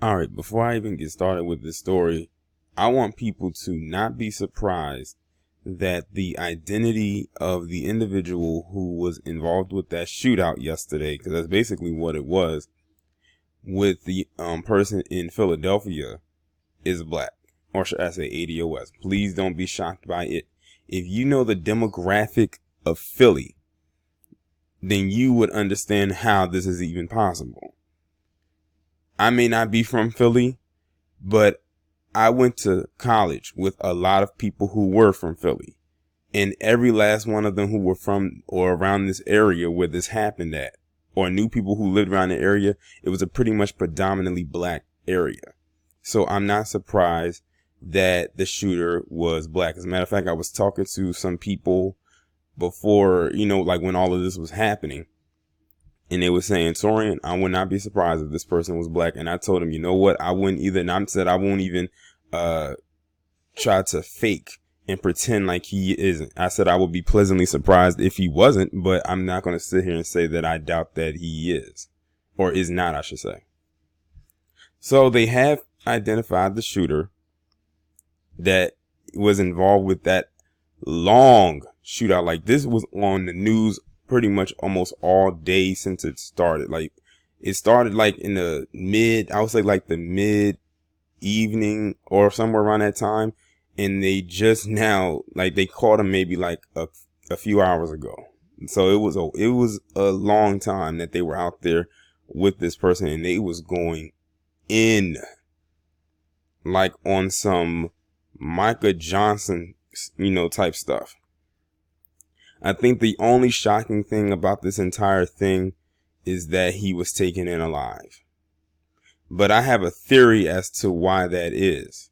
All right, before I even get started with this story, I want people to not be surprised that the identity of the individual who was involved with that shootout yesterday, because that's basically what it was, with the person in Philadelphia is black, or should I say ADOS. Please don't be shocked by it. If you know the demographic of Philly, then you would understand how this is even possible. I may not be from Philly, but I went to college with a lot of people who were from Philly, and every last one of them who were from or around this area where this happened at, or knew people who lived around the area, it was a pretty much predominantly black area. So I'm not surprised that the shooter was black. As a matter of fact, I was talking to some people before, like when all of this was happening, and they were saying, Torian, I would not be surprised if this person was black. And I told him, you know what? I wouldn't either. And I said, I won't even try to fake and pretend like he isn't. I said, I would be pleasantly surprised if he wasn't, but I'm not going to sit here and say that I doubt that he is, or is not, I should say. So they have identified the shooter that was involved with that long shootout. Like, this was on the news pretty much almost all day since it started. Like, it started like in the mid evening or somewhere around that time. And they just now, like, they caught him maybe like a few hours ago. So it was a long time that they were out there with this person, and they was going in like on some Micah Johnson, type stuff. I think the only shocking thing about this entire thing is that he was taken in alive. But I have a theory as to why that is.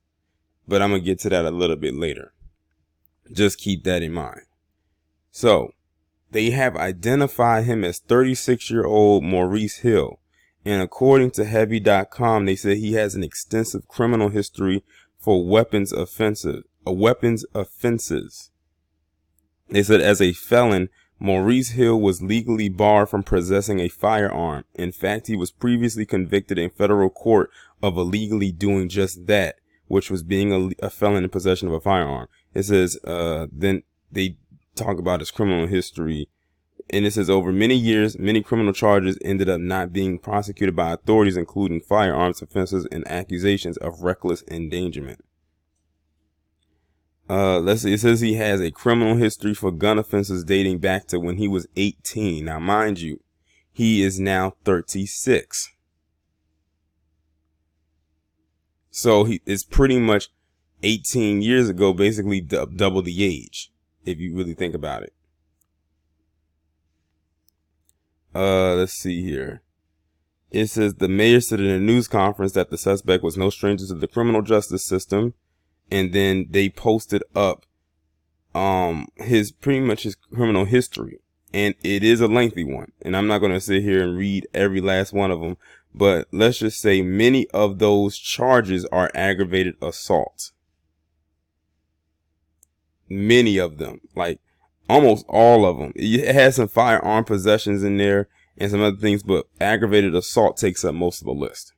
But I'm going to get to that a little bit later. Just keep that in mind. So, they have identified him as 36-year-old Maurice Hill. And according to Heavy.com, they said he has an extensive criminal history for weapons offenses. They said as a felon, Maurice Hill was legally barred from possessing a firearm. In fact, he was previously convicted in federal court of illegally doing just that, which was being a felon in possession of a firearm. It says, then they talk about his criminal history. And it says over many years, many criminal charges ended up not being prosecuted by authorities, including firearms offenses and accusations of reckless endangerment. Let's see. It says he has a criminal history for gun offenses dating back to when he was 18. Now, mind you, he is now 36. So it's pretty much 18 years ago, basically double the age, if you really think about it. Let's see here. It says the mayor said in a news conference that the suspect was no stranger to the criminal justice system. And then they posted up his criminal history, and it is a lengthy one, and I'm not going to sit here and read every last one of them, but let's just say many of those charges are aggravated assault. Many of them, like almost all of them. It has some firearm possessions in there and some other things, but aggravated assault takes up most of the list.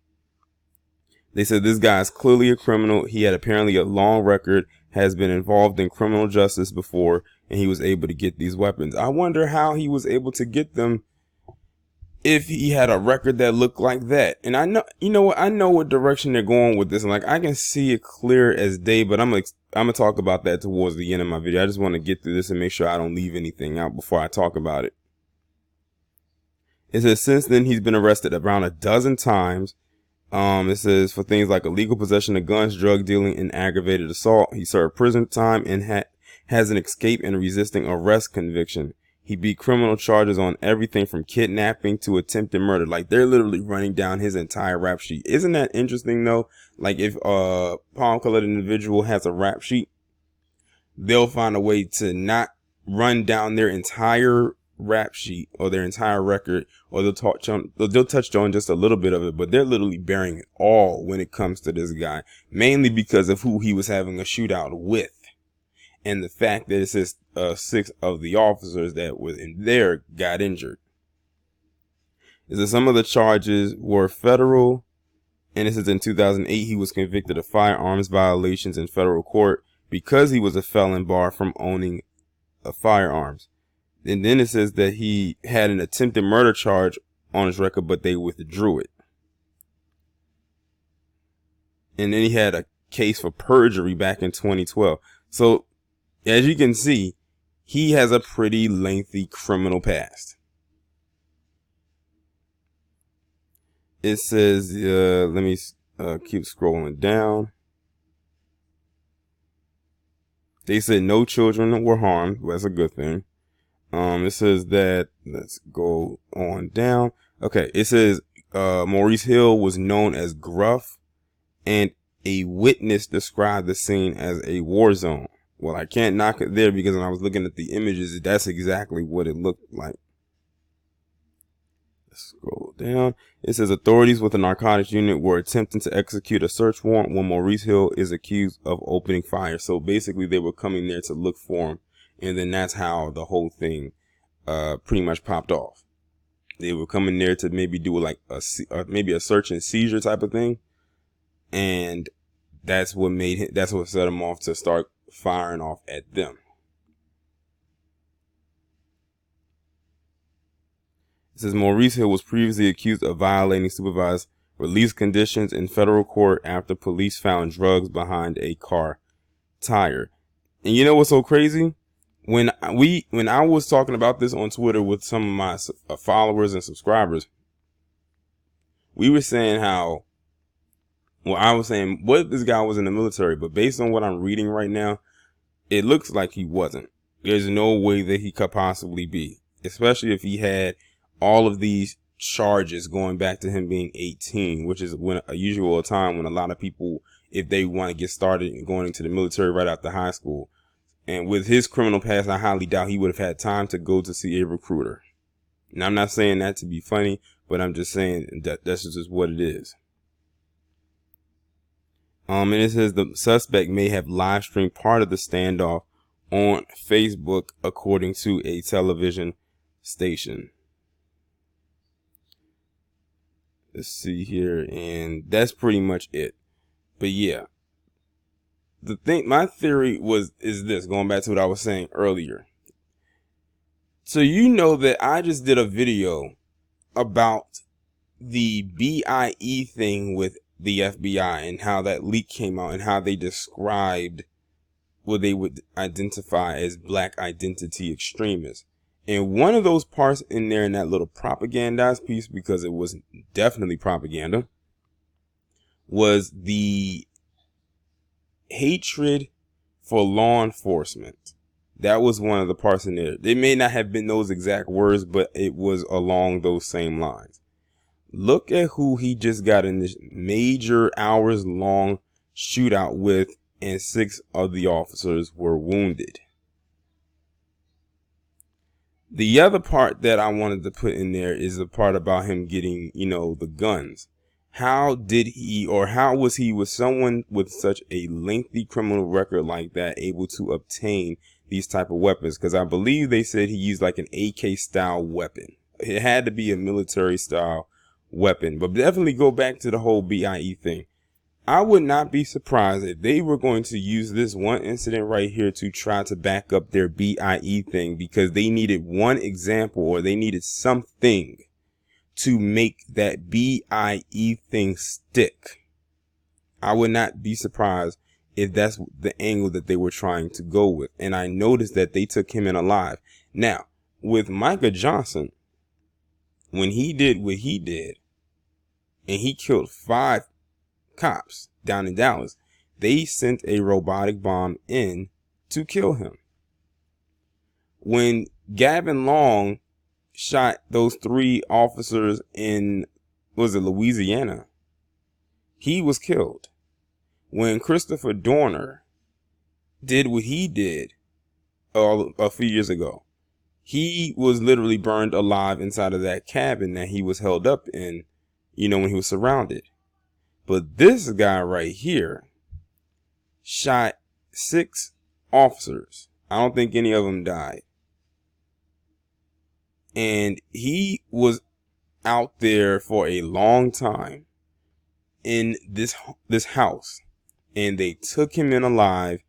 They said this guy is clearly a criminal. He had apparently a long record, has been involved in criminal justice before, and he was able to get these weapons. I wonder how he was able to get them if he had a record that looked like that. And I know what direction they're going with this. And like, I can see it clear as day, but I'm gonna talk about that towards the end of my video. I just want to get through this and make sure I don't leave anything out before I talk about it. It says since then he's been arrested around a dozen times. It says for things like illegal possession of guns, drug dealing, and aggravated assault. He served prison time and has an escape and resisting arrest conviction. He beat criminal charges on everything from kidnapping to attempted murder. Like, they're literally running down his entire rap sheet. Isn't that interesting though? Like, if a palm-colored individual has a rap sheet, they'll find a way to not run down their entire rap sheet or their entire record, or they'll touch on just a little bit of it, but they're literally bearing it all when it comes to this guy, mainly because of who he was having a shootout with, and the fact that it says 6 of the officers that were in there got injured. Is that some of the charges were federal And it says in 2008, he was convicted of firearms violations in federal court because he was a felon barred from owning firearms. And then it says that he had an attempted murder charge on his record, but they withdrew it. And then he had a case for perjury back in 2012. So, as you can see, he has a pretty lengthy criminal past. It says, let me keep scrolling down. They said no children were harmed. Well, that's a good thing. It says that, let's go on down. Okay, it says Maurice Hill was known as gruff, and a witness described the scene as a war zone. Well, I can't knock it there because when I was looking at the images, that's exactly what it looked like. Let's scroll down. It says authorities with the narcotics unit were attempting to execute a search warrant when Maurice Hill is accused of opening fire. So basically they were coming there to look for him. And then that's how the whole thing pretty much popped off. They were coming there to maybe do like maybe a search and seizure type of thing. And that's what set him off to start firing off at them. It says Maurice Hill was previously accused of violating supervised release conditions in federal court after police found drugs behind a car tire. And you know what's so crazy? When I was talking about this on Twitter with some of my followers and subscribers, we were saying how, well, I was saying what if this guy was in the military, but based on what I'm reading right now, it looks like he wasn't. There's no way that he could possibly be, especially if he had all of these charges going back to him being 18, which is when a usual time when a lot of people, if they want to get started and going into the military right after high school. And with his criminal past, I highly doubt he would have had time to go to see a recruiter. Now, I'm not saying that to be funny, but I'm just saying that that's just what it is. And it says the suspect may have live streamed part of the standoff on Facebook, according to a television station. Let's see here, and that's pretty much it. But yeah. My theory is this, going back to what I was saying earlier. So you know that I just did a video about the BIE thing with the FBI and how that leak came out and how they described what they would identify as black identity extremists. And one of those parts in there in that little propagandized piece, because it was definitely propaganda, was the hatred for law enforcement. That was one of the parts in there. They may not have been those exact words, but it was along those same lines. Look at who he just got in this major hours long shootout with, and 6 of the officers were wounded. The other part that I wanted to put in there is the part about him getting, the guns. How was he with someone with such a lengthy criminal record like that able to obtain these type of weapons? Because I believe they said he used like an AK style weapon. It had to be a military style weapon. But definitely go back to the whole BIE thing. I would not be surprised if they were going to use this one incident right here to try to back up their BIE thing, because they needed one example, or they needed something to make that BIE thing stick. I would not be surprised if that's the angle that they were trying to go with. And I noticed that they took him in alive. Now, with Micah Johnson, when he did what he did, and he killed 5 cops down in Dallas, they sent a robotic bomb in to kill him. When Gavin Long shot those 3 officers in, Louisiana, he was killed. When Christopher Dorner did what he did a few years ago, he was literally burned alive inside of that cabin that he was held up in, when he was surrounded. But this guy right here shot 6 officers. I don't think any of them died. And he was out there for a long time in this house, and they took him in alive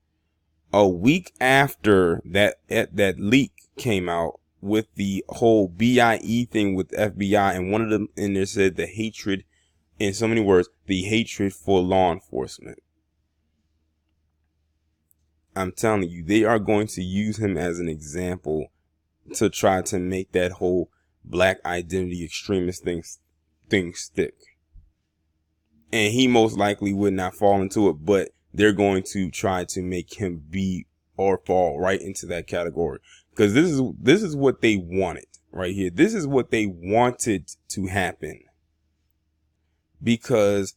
a week after that leak came out with the whole BIE thing with the FBI, and one of them in there said the hatred, in so many words, the hatred for law enforcement. I'm telling you, they are going to use him as an example to try to make that whole black identity extremist thing stick. And he most likely would not fall into it, but they're going to try to make him be or fall right into that category. Because this is what they wanted right here. This is what they wanted to happen because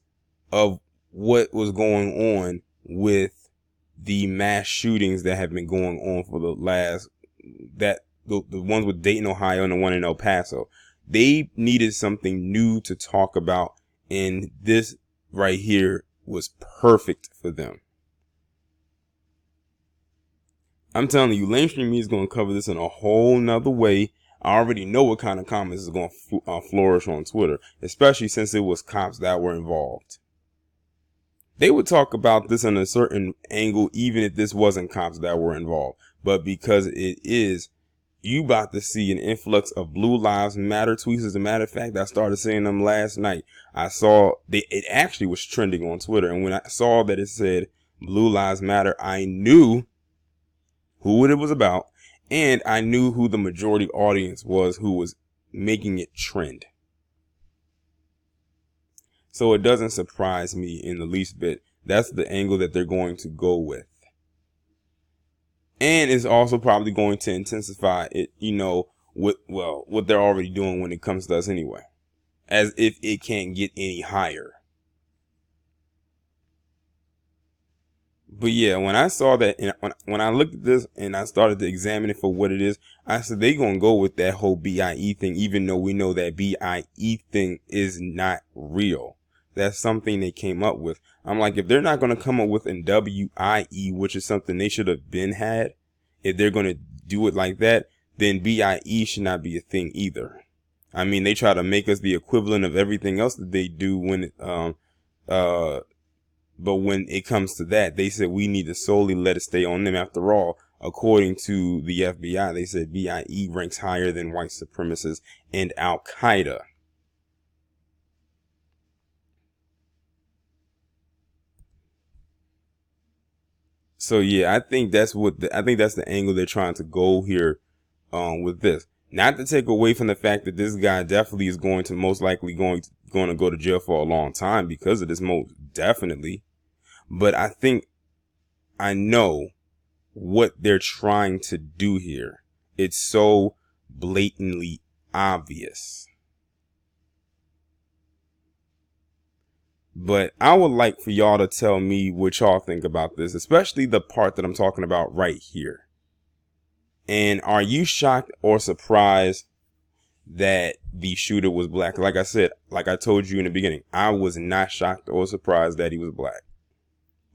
of what was going on with the mass shootings that have been going on for the last, the ones with Dayton, Ohio, and the one in El Paso. They needed something new to talk about, and this right here was perfect for them. I'm telling you, mainstream media is going to cover this in a whole nother way. I already know what kind of comments is going to flourish on Twitter, especially since it was cops that were involved. They would talk about this in a certain angle, even if this wasn't cops that were involved. But because it is, you about to see an influx of Blue Lives Matter tweets. As a matter of fact, I started seeing them last night. I saw it actually was trending on Twitter. And when I saw that it said Blue Lives Matter, I knew who it was about. And I knew who the majority audience was who was making it trend. So it doesn't surprise me in the least bit. That's the angle that they're going to go with. And it's also probably going to intensify it, what they're already doing when it comes to us anyway. As if it can't get any higher. But yeah, when I saw that, and when I looked at this and I started to examine it for what it is, I said they're going to go with that whole BIE thing, even though we know that BIE thing is not real. That's something they came up with. I'm like, if they're not going to come up with an WIE, which is something they should have been had, if they're going to do it like that, then BIE should not be a thing either. I mean, they try to make us the equivalent of everything else that they do when but when it comes to that, they said we need to solely let it stay on them. After all, according to the FBI, they said BIE ranks higher than white supremacists and Al Qaeda. So yeah, I think that's the angle they're trying to go here, with this. Not to take away from the fact that this guy definitely is going to most likely going to go to jail for a long time because of this, most definitely. But I know what they're trying to do here. It's so blatantly obvious. But I would like for y'all to tell me what y'all think about this, especially the part that I'm talking about right here. And are you shocked or surprised that the shooter was black? Like I said, like I told you in the beginning, I was not shocked or surprised that he was black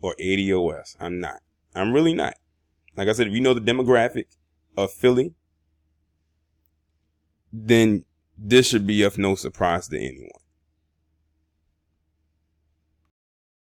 or ADOS. I'm not. I'm really not. Like I said, if you know the demographic of Philly, then this should be of no surprise to anyone.